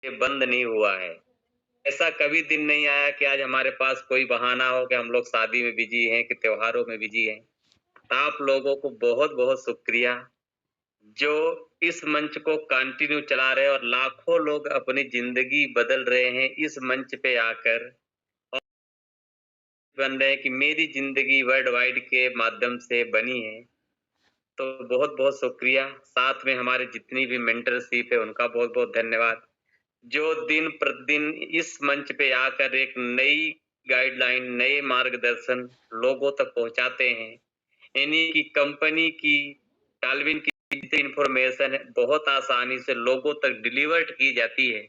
ये बंद नहीं हुआ है। ऐसा कभी दिन नहीं आया कि आज हमारे पास कोई बहाना हो कि हम लोग शादी में बिजी हैं कि त्योहारों में बिजी हैं। तो आप लोगों को बहुत-बहुत शुक्रिया जो इस मंच को कंटिन्यू चला रहे हैं और लाखों लोग अपनी ज़िंदगी बदल रहे हैं इस मंच पे आकर और बन रहे हैं कि मेरी ज़िंदगी वर्ल्ड वाइड के माध्यम से बनी है। तो बहुत-बहुत शुक्रिया। साथ में हमारे जितनी भी मेंटरशिप है उनका बहुत-बहुत धन्यवाद। जो दिन प्रतिदिन इस मंच पे आकर एक नई गाइडलाइन, नए मार्गदर्शन लोगों तक पहुँचाते हैं। इन्हीं की कंपनी की टालविन की जितनी इन्फॉर्मेशन है बहुत आसानी से लोगों तक डिलीवर्ड की जाती है।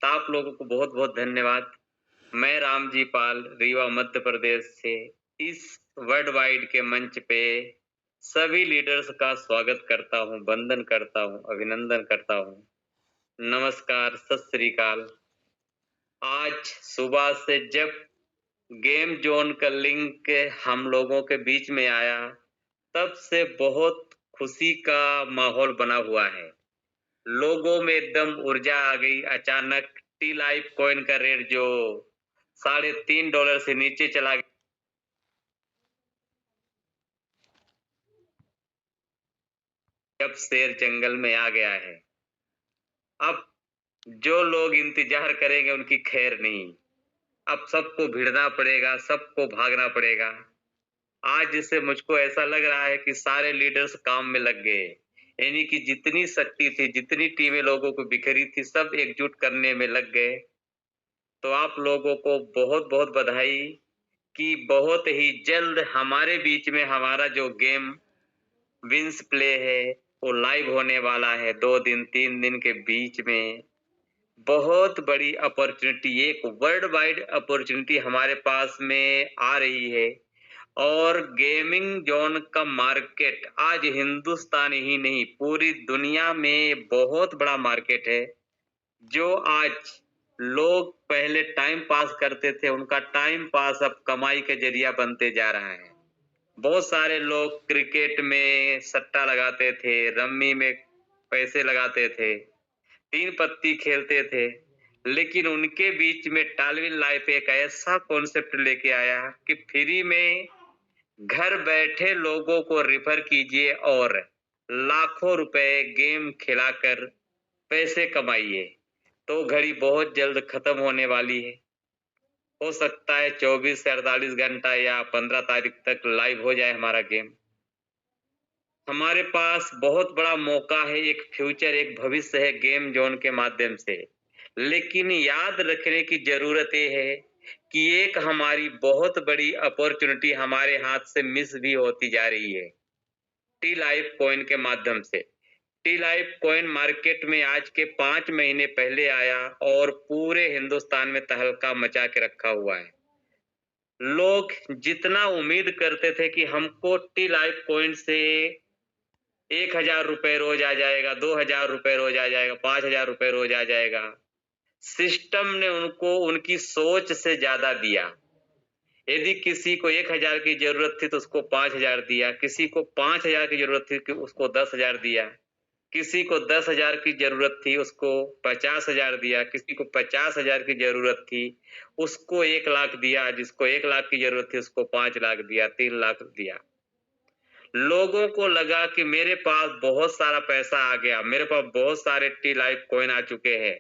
तो आप लोगों को बहुत-बहुत धन्यवाद। मैं रामजी पाल रीवा मध्य प्रदेश से इस वर्ल्ड वाइड के मंच पे सभी लीडर्स का स्वागत करता हूँ, वंदन करता हूँ, अभिनंदन करता हूँ। नमस्कार, सत श्री अकाल। आज सुबह से जब गेम ज़ोन का लिंक हम लोगों के बीच में आया, तब से बहुत खुशी का माहौल बना हुआ है। लोगों में एकदम ऊर्जा आ गई। अचानक टी लाइफ कॉइन का रेट जो $3.5 से नीचे चला गया, जब शेर जंगल में आ गया है। अब जो लोग इंतजार करेंगे उनकी खैर नहीं। अब सबको भिड़ना पड़ेगा, सबको भागना पड़ेगा। आज इससे मुझको ऐसा लग रहा है कि सारे लीडर्स काम में लग गए। यानी कि जितनी शक्ति थी, जितनी टीमें लोगों को बिखरी थी, सब एकजुट करने में लग गए। तो आप लोगों को बहुत-बहुत बधाई कि बहुत ही जल्द हमारे बीच में हमारा जो गेम विंस प्ले है, वो लाइव होने वाला है 2 दिन, 3 दिन के बीच में। बहुत बड़ी अपॉर्च्युनिटी, एक वर्ल्ड वाइड अपॉर्च्युनिटी हमारे पास में आ रही है। और गेमिंग ज़ोन का मार्केट आज हिंदुस्तान ही नहीं, पूरी दुनिया में बहुत बड़ा मार्केट है। जो आज लोग पहले टाइम पास करते थे, उनका टाइम पास अब कमाई का ज़रिया बनते जा रहा है। बहुत सारे लोग क्रिकेट में सट्टा लगाते थे, रम्मी में पैसे लगाते थे, तीन पत्ती खेलते थे, लेकिन उनके बीच में टालविन लाइफ एक ऐसा कॉन्सेप्ट लेके आया कि फ्री में घर बैठे लोगों को रेफर कीजिए और लाखों रुपए गेम खिलाकर पैसे कमाइए। तो घड़ी बहुत जल्द खत्म होने वाली है। हो सकता है 24 से 48 घंटा या 15 तारीख तक लाइव हो जाए हमारा गेम। हमारे पास बहुत बड़ा मौका है, एक फ्यूचर, एक भविष्य है गेम ज़ोन के माध्यम से। लेकिन याद रखने की ज़रूरत ये है कि एक हमारी बहुत बड़ी अपॉर्च्युनिटी हमारे हाथ से मिस भी होती जा रही है, टी लाइफ कॉइन के माध्यम से। टी लाइफ कॉइन मार्केट में आज के 5 महीने पहले आया और पूरे हिंदुस्तान में तहलका मचा के रखा हुआ है। लोग जितना उम्मीद करते थे कि हमको टी लाइफ कॉइन से 1,000 रुपए रोज आ जाएगा, 2,000 रुपए रोज आ जाएगा, 5,000 रुपए रोज आ जाएगा। सिस्टम ने उनको उनकी सोच से ज्यादा दिया। यदि किसी को 1,000 की जरूरत थी तो उसको 5,000 दिया, किसी को 5,000 की जरूरत थी कि उसको 10,000 दिया, किसी को 10,000 की जरूरत थी उसको 50,000 दिया, किसी को 50,000 की जरूरत थी उसको 1,00,000 दिया, जिसको 1,00,000 की जरूरत थी उसको 5,00,000 दिया, 3,00,000 दिया। लोगों को लगा कि मेरे पास बहुत सारा पैसा आ गया, मेरे पास बहुत सारे टी लाइफ कॉइन आ चुके हैं।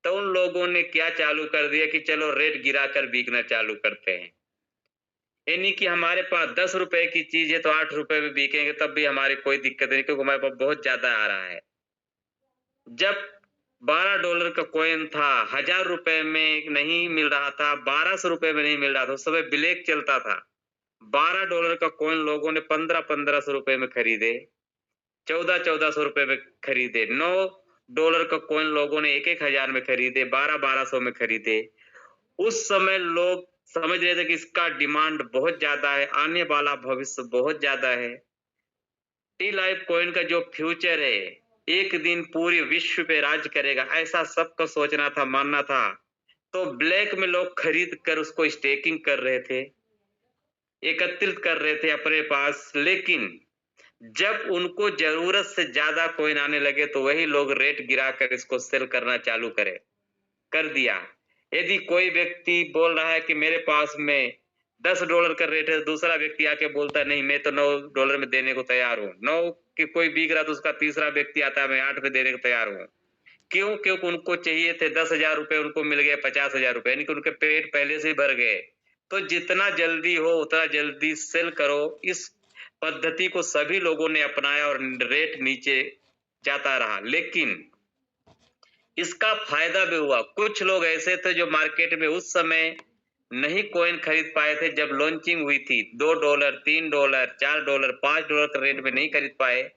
तो उन लोगों ने क्या चालू कर दिया कि चलो रेट गिराकर बिकना चालू करते हैं। यानी कि हमारे पास 10 रुपए की चीज है तो 8 रुपए में बिकेंगे, तब भी हमारी कोई दिक्कत नहीं, क्योंकि हमारे पास बहुत ज्यादा आ रहा है। जब $12 का कॉइन था, 1,000 रुपए में नहीं मिल रहा था, 1,200 रुपए में नहीं मिल रहा था, उस समय ब्लैक चलता था। $12 का कॉइन लोगों ने 1500-1500 रुपए में खरीदे, 1400-1400 रुपए में खरीदे, $9 का कॉइन लोगों ने 1-1 हजार में खरीदे, 1200-1200 में खरीदे। उस समय लोग समझ रहे थे कि इसका डिमांड बहुत ज्यादा है, आने वाला भविष्य बहुत ज्यादा है। टी लाइफ कॉइन का जो फ्यूचर है, एक दिन पूरे विश्व पे राज करेगा, ऐसा सबका सोचना था, मानना था। तो ब्लैक में लोग खरीद कर उसको स्टेकिंग कर रहे थे, एकत्रित कर रहे थे अपने पास। लेकिन जब उनको जरूरत से ज्यादा कॉइन आने लगे तो वही लोग रेट गिराकर इसको सेल करना चालू कर दिया। यदि कोई व्यक्ति बोल रहा है कि मेरे पास में $10 का रेट है, दूसरा व्यक्ति आके बोलता है नहीं मैं तो $9 में देने को तैयार हूँ। 9 की कोई बिक रहा तो उसका तीसरा व्यक्ति आता है मैं 8 पे देने को तैयार हूँ। क्यों? क्योंकि उनको चाहिए थे 10,000 रुपए, उनको मिल गए 50,000 रुपए, यानी कि उनके पेट पहले से ही भर गए। तो जितना जल्दी हो उतना जल्दी सेल करो। इस पद्धति को सभी लोगों ने अपनाया और रेट नीचे जाता रहा, लेकिन इसका फायदा भी हुआ। कुछ लोग ऐसे थे जो मार्केट में उस समय नहीं कॉइन खरीद पाए थे जब लॉन्चिंग हुई थी। $2, $3, $4, $5 के रेट में नहीं खरीद पाए।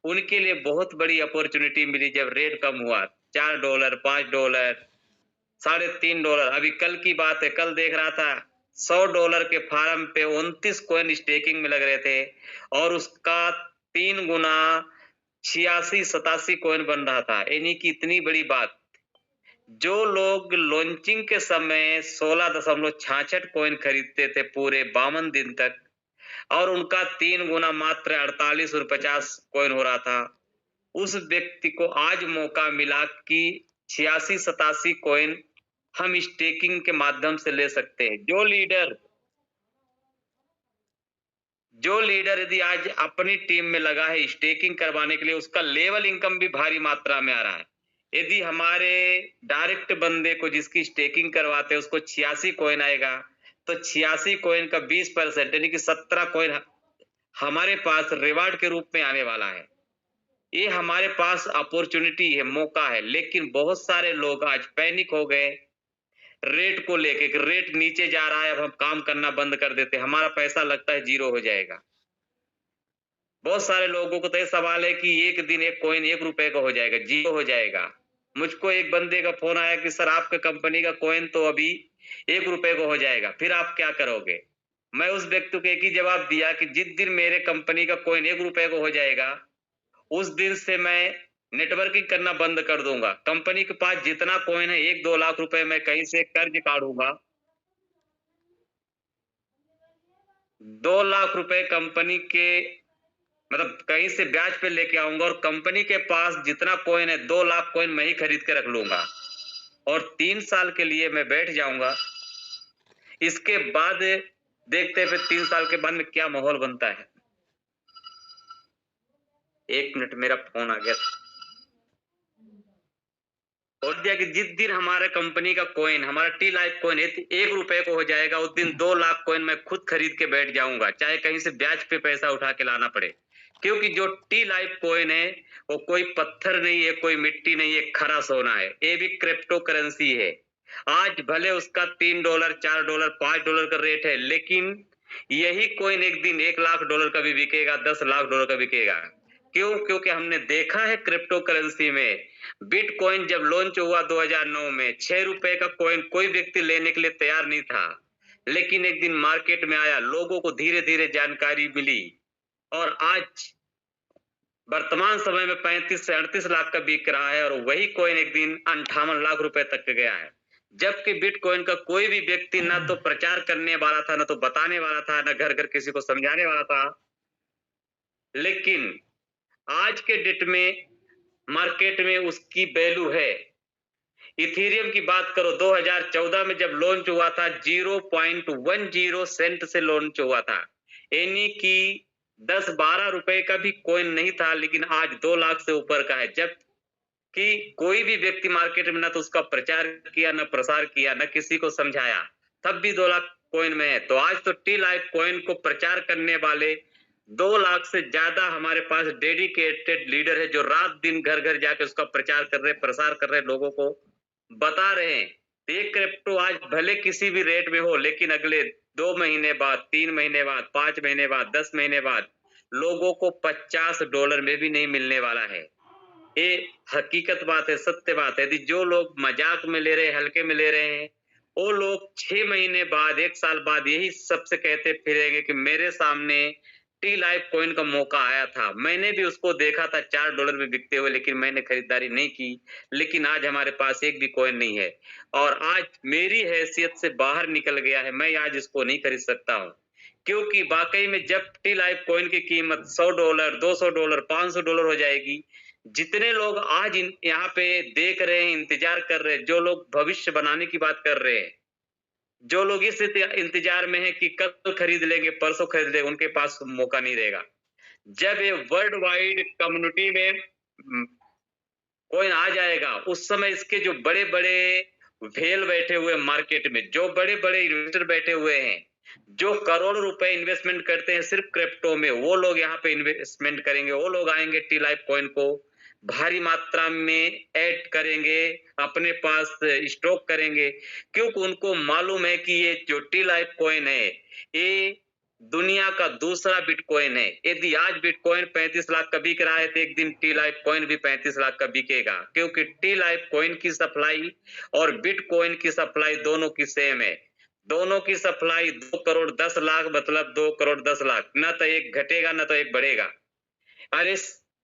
उनके लिए बहुत बड़ी अपॉर्चुनिटी मिली जब रेट कम हुआ, $4, $5, $3.5। अभी कल की बात है, कल देख रहा था $100 के फार्म पे 29 कॉइन स्टेकिंग में लग रहे थे और उसका 3 गुना 86-87 कॉइन बन रहा था। यानी कि इतनी बड़ी बात। जो लोग लॉन्चिंग के समय 16.66 कॉइन खरीदते थे पूरे 52 दिन तक और उनका 3 गुना मात्र 48 और 50 कॉइन हो रहा था, उस व्यक्ति को आज मौका मिला कि 86-87 कॉइन हम स्टेकिंग के माध्यम से ले सकते हैं। जो लीडर यदि आज अपनी टीम में लगा है स्टेकिंग करवाने के लिए, उसका लेवल इनकम भी भारी मात्रा में आ रहा है। यदि हमारे डायरेक्ट बंदे को जिसकी स्टेकिंग करवाते हैं उसको 86 कॉइन आएगा तो 86 कॉइन का 20% यानी कि 17 कॉइन हमारे पास रिवार्ड के रूप में आने वाला है। ये हमारे पास अपॉर्चुनिटी है, मौका है। लेकिन बहुत सारे लोग आज पैनिक हो गए रेट को लेके कि रेट नीचे जा रहा है, अब हम काम करना बंद कर देते, हमारा पैसा लगता है जीरो हो जाएगा। बहुत सारे लोगों को तो ये सवाल है कि एक दिन एक कॉइन $1 का हो जाएगा, जीरो हो जाएगा। मुझको एक बंदे का फोन आया कि सर आपके कंपनी का कॉइन तो अभी $1 का हो जाएगा, फिर आप क्या करोगे? मैं उस व्यक्ति को एक ही जवाब दिया कि जिस दिन मेरे कंपनी का कॉइन $1 का हो जाएगा उस दिन से मैं नेटवर्किंग करना बंद कर दूंगा। कंपनी के पास जितना कॉइन है 1-2 लाख रुपए मैं कहीं से कर्ज काढ़ूंगा, 2 लाख रुपए कंपनी के मतलब कहीं से ब्याज पे लेके आऊंगा और कंपनी के पास जितना कॉइन है 2 लाख कॉइन मैं ही खरीद के रख लूंगा और 3 साल के लिए मैं बैठ जाऊंगा। इसके बाद देखते हैं फिर 3 साल के बाद में क्या माहौल बनता है। 1 मिनट मेरा फोन आ गया। बोल दिया कि जिस दिन हमारे कंपनी का कॉइन, हमारा टी लाइफ कॉइन $1 को हो जाएगा उस दिन 2 लाख कॉइन मैं खुद खरीद के बैठ जाऊंगा, चाहे कहीं से ब्याज पे पैसा उठा के लाना पड़े। क्योंकि जो टी लाइफ कॉइन है वो कोई पत्थर नहीं है, कोई मिट्टी नहीं है, खरा सोना है। ये भी क्रिप्टो करेंसी है। आज भले उसका $3, $4, $5 का रेट है, लेकिन यही कॉइन एक दिन $1 लाख का भी बिकेगा, $10 लाख का बिकेगा। क्यों? क्योंकि हमने देखा है क्रिप्टो करेंसी में बिटकॉइन जब लॉन्च हुआ 2009 में $6 का कॉइन कोई व्यक्ति लेने के लिए तैयार नहीं था, लेकिन एक दिन मार्केट में आया, लोगों को धीरे धीरे जानकारी मिली और आज वर्तमान समय में 35 से 38 लाख का बिक रहा है और वही कॉइन एक दिन 58 लाख रुपए तक गया है। जबकि बिटकॉइन का कोई भी व्यक्ति ना तो प्रचार करने वाला था, ना तो बताने वाला था, ना घर घर किसी को समझाने वाला था। लेकिन आज के डेट में मार्केट में उसकी वैल्यू है। इथेरियम की बात करो, 2014 में जब लॉन्च हुआ था 0.10 सेंट से लॉन्च हुआ था, यानी कि 10-12 रुपए का भी कॉइन नहीं था, लेकिन आज 2 लाख से ऊपर का है। जब कि कोई भी व्यक्ति मार्केट में ना तो उसका प्रचार किया, ना प्रसार किया, ना किसी को समझाया, तब भी 2 लाख कॉइन में है। तो आज तो टी लाइफ कॉइन को प्रचार करने वाले 2 लाख से ज्यादा हमारे पास डेडिकेटेड लीडर है जो रात दिन घर घर जाके उसका प्रचार कर रहे, प्रसार कर रहे, लोगों को बता रहे हैं। तो ये क्रिप्टो आज भले किसी भी रेट में हो, लेकिन अगले 2 महीने बाद, 3 महीने बाद, 5 महीने बाद, 10 महीने बाद लोगों को $50 में भी नहीं मिलने वाला है। ये हकीकत बात है, सत्य बात है। यदि जो लोग मजाक में ले रहे हैं, हल्के में ले रहे हैं, वो लोग 6 महीने बाद, 1 साल बाद यही सबसे कहते फिरेंगे कि मेरे सामने टी लाइफ कॉइन का मौका आया था, मैंने भी उसको देखा था $4 में बिकते हुए, लेकिन मैंने खरीदारी नहीं की। लेकिन आज हमारे पास एक भी कॉइन नहीं है और आज मेरी हैसियत से बाहर निकल गया है, मैं आज इसको नहीं खरीद सकता हूँ। क्योंकि वाकई में जब टी लाइफ कॉइन की कीमत $100, $200, $500 हो जाएगी, जितने लोग आज यहाँ पे देख रहे हैं, इंतजार कर रहे हैं, जो लोग भविष्य बनाने की बात कर रहे हैं, जो लोग इस इंतजार में हैं कि कल खरीद लेंगे, परसों खरीद लेंगे, उनके पास मौका नहीं रहेगा। जब ये वर्ल्ड वाइड कम्युनिटी में कॉइन आ जाएगा, उस समय इसके जो बड़े-बड़े व्हेल बैठे हुए मार्केट में, जो बड़े-बड़े इन्वेस्टर बैठे हुए हैं, जो करोड़ों रुपए इन्वेस्टमेंट करते हैं सिर्फ क्रिप्टो में, वो लोग यहाँ पे इन्वेस्टमेंट करेंगे, वो लोग आएंगे टी लाइफ कॉइन को भारी मात्रा में ऐड करेंगे, अपने पास स्टॉक करेंगे, क्योंकि उनको मालूम है कि ये जो टी लाइफ कॉइन है, ये दुनिया का दूसरा बिटकॉइन है। यदि आज बिटकॉइन 35 लाख का बिक रहा है, तो एक दिन टी लाइफ कॉइन भी 35 लाख का बिकेगा, क्योंकि टी लाइफ कॉइन की सप्लाई और बिटकॉइन की सप्लाई दोनों की सेम है। दोनों की सप्लाई 2 करोड़ 10 लाख, मतलब 2 करोड़ 10 लाख, न तो एक घटेगा न तो एक बढ़ेगा। अरे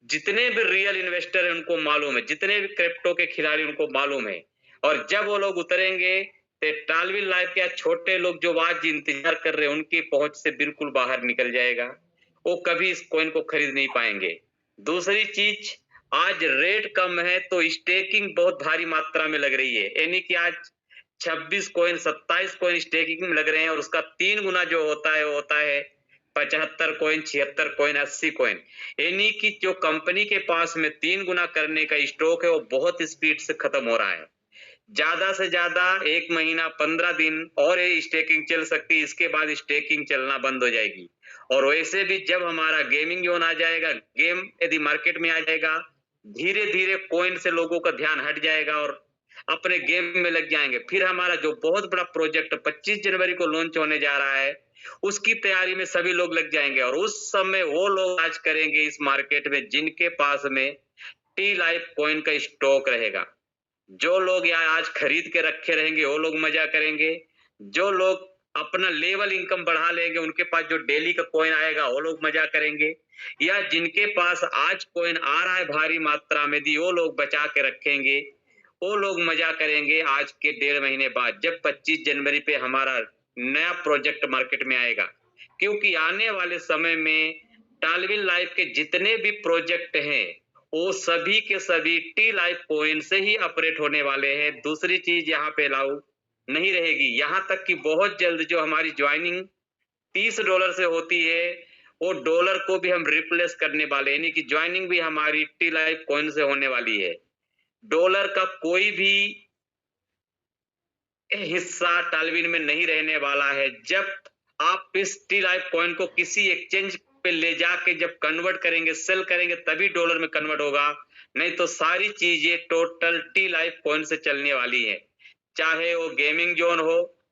जितने भी रियल इन्वेस्टर है उनको मालूम है, जितने भी क्रिप्टो के खिलाड़ी उनको मालूम है, और जब वो लोग उतरेंगे तो टालविल लाइफ के छोटे लोग जो आज इंतजार कर रहे हैं, उनकी पहुंच से बिल्कुल बाहर निकल जाएगा, वो कभी इस कॉइन को खरीद नहीं पाएंगे। दूसरी चीज, आज रेट कम है तो स्टेकिंग बहुत भारी मात्रा में लग रही है, यानी कि आज 26 कॉइन 27 कॉइन स्टेकिंग में लग रहे हैं, और उसका 3 गुना जो होता है वो होता है 75 कॉइन, 76 कॉइन, 80 कॉइन, यानी कि जो कंपनी के पास में 3 गुना करने का स्टॉक है वो बहुत स्पीड से खत्म हो रहा है। ज्यादा से ज्यादा 1 महीना 15 दिन और ये स्टेकिंग चल सकती है, इसके बाद स्टेकिंग चलना बंद हो जाएगी। और वैसे भी जब हमारा गेमिंग जोन आ जाएगा, गेम यदि मार्केट में आ जाएगा, धीरे धीरे कॉइन से लोगों का ध्यान हट जाएगा और अपने गेम में लग जाएंगे। फिर हमारा जो बहुत बड़ा प्रोजेक्ट 25 जनवरी को लॉन्च होने जा रहा है, उसकी तैयारी में सभी लोग लग जाएंगे, और उस समय वो लोग आज करेंगे इस मार्केट में जिनके पास में टी लाइफ कॉइन का स्टॉक रहेगा। जो लोग यहाँ आज खरीद के रखे रहेंगे वो लोग मजा करेंगे, जो लोग अपना लेवल इनकम बढ़ा लेंगे, उनके पास जो डेली का कॉइन आएगा वो लोग मजा करेंगे, या जिनके पास आज कॉइन आ रहा है भारी मात्रा में, दी वो लोग बचा के रखेंगे, वो लोग मजा करेंगे आज के 1.5 महीने बाद, जब 25 जनवरी पे हमारा नया प्रोजेक्ट मार्केट में आएगा। क्योंकि आने वाले समय में टालविल लाइफ के जितने भी प्रोजेक्ट हैं, वो सभी के सभी टी लाइफ कॉइन से ही ऑपरेट होने वाले हैं। दूसरी चीज यहाँ पे अलाउ नहीं रहेगी। यहाँ तक कि बहुत जल्द जो हमारी ज्वाइनिंग $30 से होती है, वो डॉलर को भी हम रिप्लेस करने वाले, यानी कि ज्वाइनिंग भी हमारी टी लाइफ कॉइन से होने वाली है। डॉलर का कोई भी हिस्सा टालविन में नहीं रहने वाला है। जब आप इस टी लाइफ कॉइन को किसी एक्सचेंज पे ले जाके जब कन्वर्ट करेंगे, सेल करेंगे, तभी डॉलर में कन्वर्ट होगा, नहीं तो सारी चीजें टोटल टी लाइफ कॉइन से चलने वाली है। चाहे वो गेमिंग जोन हो,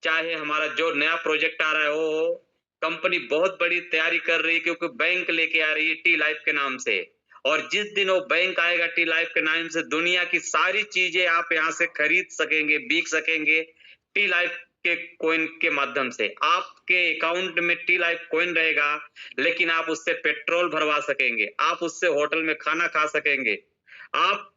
चाहे हमारा जो नया प्रोजेक्ट आ रहा है वो हो, कंपनी बहुत बड़ी तैयारी कर रही है, क्योंकि बैंक लेके आ रही है टी लाइफ के नाम से, और जिस दिन वो बैंक आएगा टी लाइफ के नाम से, दुनिया की सारी चीजें आप यहाँ से खरीद सकेंगे, बेच सकेंगे टी लाइफ के कॉइन के माध्यम से। आपके अकाउंट में टी लाइफ कॉइन रहेगा, लेकिन आप उससे पेट्रोल भरवा सकेंगे, आप उससे होटल में खाना खा सकेंगे, आप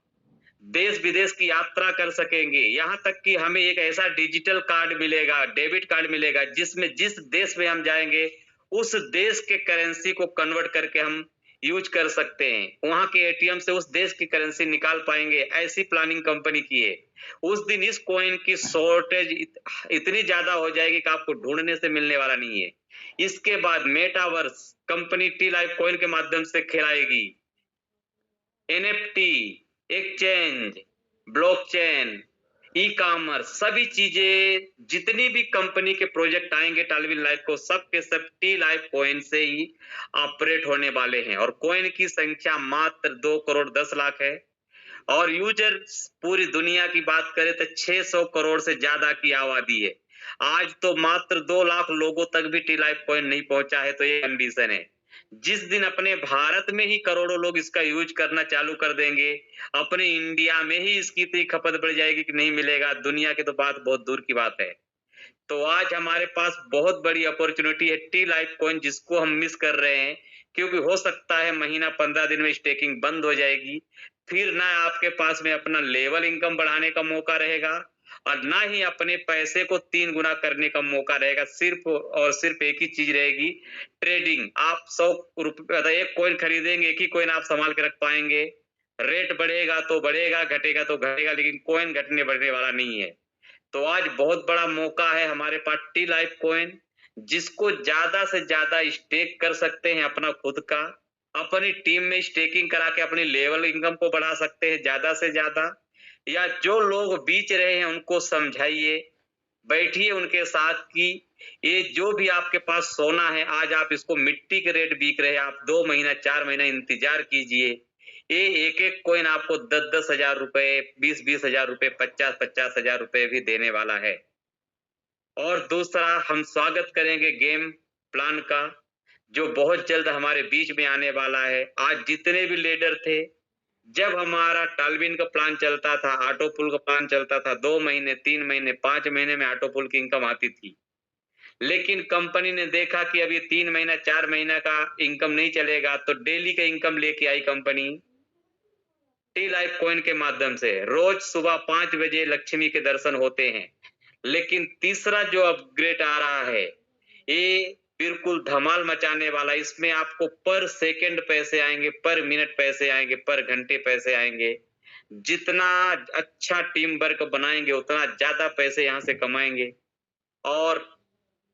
देश विदेश की यात्रा कर सकेंगे, यहाँ तक कि हमें एक ऐसा डिजिटल कार्ड मिलेगा, डेबिट कार्ड मिलेगा, जिसमें जिस देश में हम जाएंगे उस देश के करेंसी को कन्वर्ट करके हम यूज कर सकते हैं, वहां के एटीएम से उस देश की करेंसी निकाल पाएंगे। ऐसी प्लानिंग कंपनी की है। उस दिन इस कॉइन की शॉर्टेज इतनी ज्यादा हो जाएगी कि आपको ढूंढने से मिलने वाला नहीं है। इसके बाद metaverse company T life coin के माध्यम से खिलाएगी। NFT, exchange, blockchain, e commerce, सभी चीजें, जितनी भी कंपनी के प्रोजेक्ट आएंगे टालविन लाइफ को, सब के सब टी लाइफ कॉइन से ही ऑपरेट होने वाले हैं। और कॉइन की संख्या मात्र 2 करोड़ 10 लाख है, और यूजर्स पूरी दुनिया की बात करें तो 600 करोड़ से ज्यादा की आबादी है। आज तो मात्र 2 लाख लोगों तक भी टी लाइफ कॉइन नहीं पहुंचा है, तो ये कंडीशन है। जिस दिन अपने भारत में ही करोड़ों लोग इसका यूज करना चालू कर देंगे, अपने इंडिया में ही इसकी इतनी खपत बढ़ जाएगी कि नहीं मिलेगा, दुनिया की तो बात बहुत दूर की बात है। तो आज हमारे पास बहुत बड़ी अपॉर्चुनिटी है टी लाइफ कॉइन, जिसको हम मिस कर रहे हैं, क्योंकि हो सकता है महीना 15 दिन में स्टेकिंग बंद हो जाएगी। फिर ना आपके पास में अपना लेवल इनकम बढ़ाने का मौका रहेगा, और ना ही अपने पैसे को 3 गुना करने का मौका रहेगा। सिर्फ और सिर्फ एक ही चीज रहेगी, ट्रेडिंग। आप 100 रुपये एक कॉइन खरीदेंगे, एक ही कॉइन आप संभाल के रख पाएंगे। रेट बढ़ेगा तो बढ़ेगा, घटेगा तो घटेगा, लेकिन कॉइन घटने बढ़ने वाला नहीं है। तो आज बहुत बड़ा मौका है हमारे पास टी लाइफ कॉइन, जिसको ज्यादा से ज्यादा स्टेक कर सकते हैं अपना खुद का। अपनी टीम में स्टेकिंग करा के अपनी लेवल इनकम को बढ़ा सकते हैं ज्यादा से ज्यादा। या जो लोग बेच रहे हैं उनको समझाइए, बैठिए उनके साथ कि ये जो भी आपके पास सोना है, आज आप इसको मिट्टी के रेट बिक रहे हैं, आप 2 महीना 4 महीना इंतजार कीजिए। ये एक एक कॉइन आपको 10-10 हजार रुपए, 20-20 हजार रुपए, 50-50 हजार रुपए भी देने वाला है। और दूसरा, हम स्वागत करेंगे गेम प्लान का, जो बहुत जल्द हमारे बीच में आने वाला है। आज जितने भी लीडर थे, जब हमारा टालविन का प्लान चलता था, ऑटो पुल का प्लान चलता था, 2 महीने 3 महीने 5 महीने में ऑटो पुल की इनकम आती थी। लेकिन कंपनी ने देखा कि अब ये 3 महीना 4 महीना का इनकम नहीं चलेगा, तो डेली का इनकम लेके आई कंपनी टी लाइफ कॉइन के माध्यम से। रोज सुबह 5 बजे लक्ष्मी के दर्शन होते हैं। लेकिन तीसरा जो अपग्रेड आ रहा है, ये बिल्कुल धमाल मचाने वाला। इसमें आपको पर सेकंड पैसे आएंगे, पर मिनट पैसे आएंगे, पर घंटे पैसे आएंगे। जितना अच्छा टीम वर्क बनाएंगे उतना ज्यादा पैसे यहाँ से कमाएंगे। और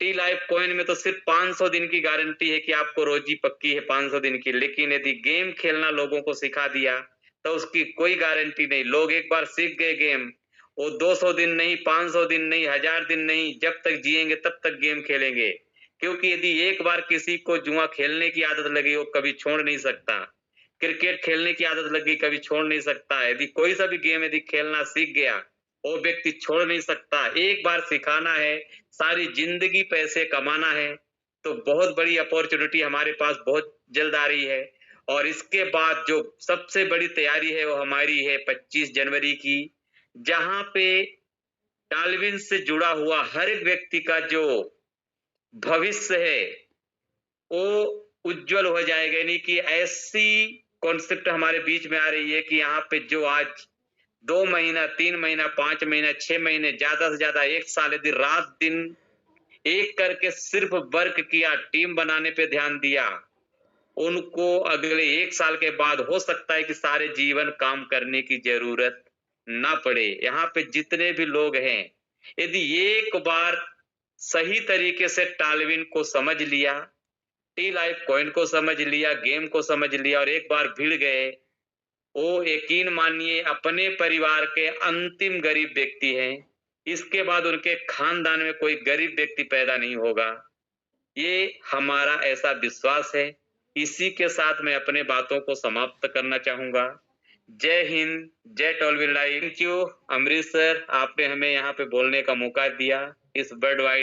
टी लाइफ कॉइन में तो सिर्फ 500 दिन की गारंटी है कि आपको रोजी पक्की है 500 दिन की। लेकिन यदि गेम खेलना लोगों को सिखा दिया तो उसकी कोई गारंटी नहीं। लोग एक बार सीख गए गेम, वो 200 दिन नहीं, 500 दिन नहीं, 1000 दिन नहीं, जब तक जिएंगे तब तक गेम खेलेंगे। क्योंकि यदि एक बार किसी को जुआ खेलने की आदत लगी, वो कभी छोड़ नहीं सकता। क्रिकेट खेलने की आदत लगी, कभी छोड़ नहीं सकता। यदि कोई सा भी गेम यदि खेलना सीख गया, वो व्यक्ति छोड़ नहीं सकता। एक बार सिखाना है, सारी जिंदगी पैसे कमाना है। तो बहुत बड़ी अपॉर्चुनिटी हमारे पास बहुत जल्द आ रही है। और इसके बाद जो सबसे बड़ी तैयारी है वो हमारी है 25 जनवरी की, जहां पे टालविन से जुड़ा हुआ हर एक व्यक्ति का जो भविष्य है वो उज्जवल हो जाएगा। यानी कि ऐसी कॉन्सेप्ट हमारे बीच में आ रही है कि यहाँ पे जो आज 2 महीना 3 महीना 5 महीना 6 महीने ज्यादा से ज्यादा 1 साल यदि रात दिन एक करके सिर्फ वर्क किया, टीम बनाने पे ध्यान दिया, उनको अगले 1 साल के बाद हो सकता है कि सारे जीवन काम करने की जरूरत ना पड़े। यहाँ पे जितने भी लोग हैं, यदि एक बार सही तरीके से टालविन को समझ लिया, टी लाइफ कॉइन को समझ लिया, गेम को समझ लिया और एक बार भिड़ गए, वो यकीन मानिए अपने परिवार के अंतिम गरीब व्यक्ति हैं। इसके बाद उनके खानदान में कोई गरीब व्यक्ति पैदा नहीं होगा। ये हमारा ऐसा विश्वास है। इसी के साथ मैं अपने बातों को समाप्त करना चाहूंगा। जय हिंद, जय टॉलविन live. Thank you Amrish sir, आपने हमें यहाँ पे बोलने का मौका दिया इस वर्ल्ड वाइड